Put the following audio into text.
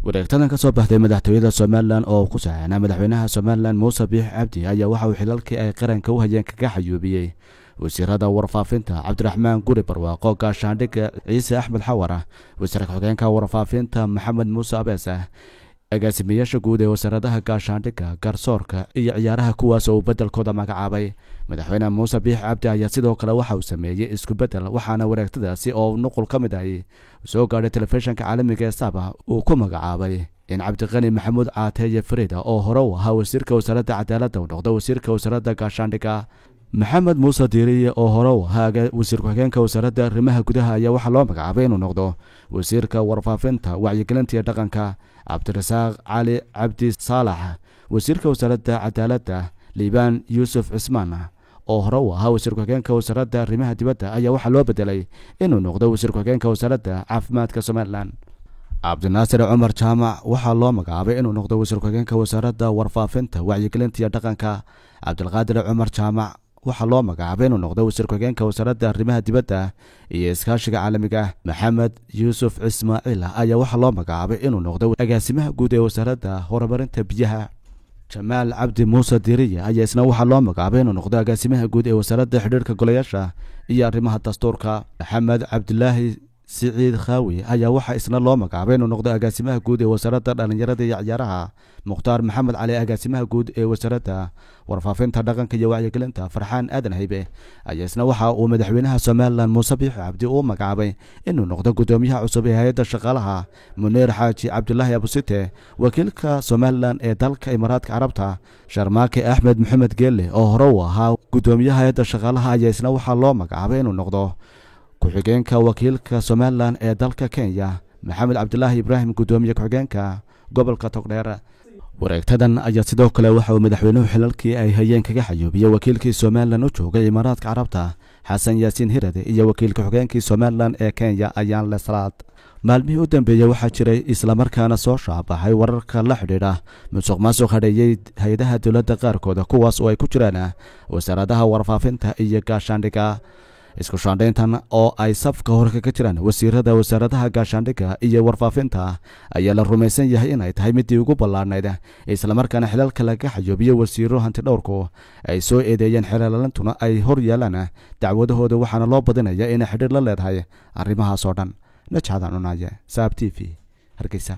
wareegtadan ka soo baxday madaxtooyada Soomaaliland oo ku saxana madaxweynaha Soomaaliland Muuse Biixi Cabdi ayaa waxa uu xilalkii ay qaranka u hayeen kaga xayuubiyay wasiirada warfaafinta Cabdiraxmaan Guri Barwaaqo gaashaandhigga Ciise Axmed Xawara wasiirka xogeenka warfaafinta Maxamed Muuse Abeesa agaasimayaasha guud ee wasaaradda gaashaandhigga garsoorka iyo ciyaaraha kuwaas oo bedelkooda magacaabay madaxweyne Muuse Biixi Cabdi ayaa sidoo kale waxa uu sameeyay isku bedel waxaana wareegtadaasi oo nuqul ka mid ah soo gaadhay telefishinka caalamiga ee Saba uu ku magacaabay in Cabdiqani Maxamuud Caateye Farida oo hore u ahaa wasiirka wasaaradda cadaaladda uu noqdo wasiirka wasaaradda gaashaandhigga Maxamed Muuse Diiriye oo hore u ahaa wasiirka xogeenka wasaaradda arrimaha gudaha ayaa waxa loo magacaabay inuu noqdo wasiirka warfaafinta wacyigelinta iyo dhaqanka Cabdirasaaq Cali Cabdi Saalax wasiirka wasaaradda cadaaladda Liibaan Yuusuf Cismaan oo hore u ahaa wasiirka xogeenka wasaaradda arrimaha dibadda ayaa waxa loo bedelay inuu noqdo wasiirka xogeenka wasaaradda caafimaadka Soomaaliland Cabdinaasir Cumar Jaamac waxa loo magacaabay inuu noqdo wasiirka xogeenka wasaaradda warfaafinta wacyigelinta iyo dhaqanka Cabdilqaadir Cumar Jaamac waxa loo magacaabay inuu noqdo wasiirka xogeenka wasaaradda arrimaha dibadda iyo iskaashiga caalamiga Maxamed Yuusuf Ismaaciil ayaa waxa loo magacaabay inuu noqdo agaasimaha guud ee wasaaradda horumarinta biyaha Jamaal Cabdi Muuse Diiriye ayaa isna waxa loo magacaabay inuu noqdo agaasimaha guud ee wasaaradda xiriirka golayaasha iyo arrimaha dastuurka Maxamed Cabdilaahi Siciid Khaawi ayaa waxa isna loo magacaabay inuu noqdo agaasimaha guud ee wasaaradda dhalinyarada iyo ciyaaraha Mukhtaar Maxamed Cali agaasimaha guud ee wasaaradda warfaafinta dhaqanka iyo wacyigelinta Farxaan Aadan Haybe ayaa isna waxa uu madaxweynaha Soomaaliland Muuse Biixi Cabdi uu magacaabay inuu noqdo gudoomiyaha cusub ee hay'adda shaqaalaha Muneer Xaaji Cabdullaahi Abusite wakiilka Soomaaliland ee dalka Imaaraadka Carabta Sharmaake Axmed Maxamed Geelle oo hore u ahaa gudoomiyaha hay'adda shaqaalaha ayaa isna waxa loo magacaabay inuu noqdo ku-xigeenka wakiilka Soomaaliland ee dalka Kenya Maxamed Cabdullaahi Ibraahim gudoomiye ku-xigeenka gobolka Togdheer wareegtadan ayaa sidoo kale waxa uu madaxweynuhu xilalkii ay hayeen kaga xayuubiyay wakiilkii Soomaaliland u joogay Imaaraadka Carabta Xasan Yaasiin Hirade iyo wakiilka xogeenkii Soomaaliland ee Kenya Ayaan Lesraad maalmihii u dambeeyay waxaa jiray isla markaana soo shaabaxay wararka la xidhiidha musuqmaasuq hadheeyay hay'adaha dowladda qaarkood kuwaas oo ay ku jiraan wasaaradda warfaafinta iyo gaashaandhigga isku shaandhayntan oo ay safka hore kaga jiraan wasiirada wasaaradda gaashaandhigga iyo warfaafinta ayaa la rumaysan yahay inay tahay midii ugu ballaarnayd isla markaana xilalka laga xayuubiyo wasiiro hanti dhowrku ay soo eedeeyeen xeelaalantuna ay hor yeelaan dacwadahooda waxaana loo badinayaa inay xidhiir la leedahay arrimahaas oo dhan najxadan cunaye Saab TV Hargeysa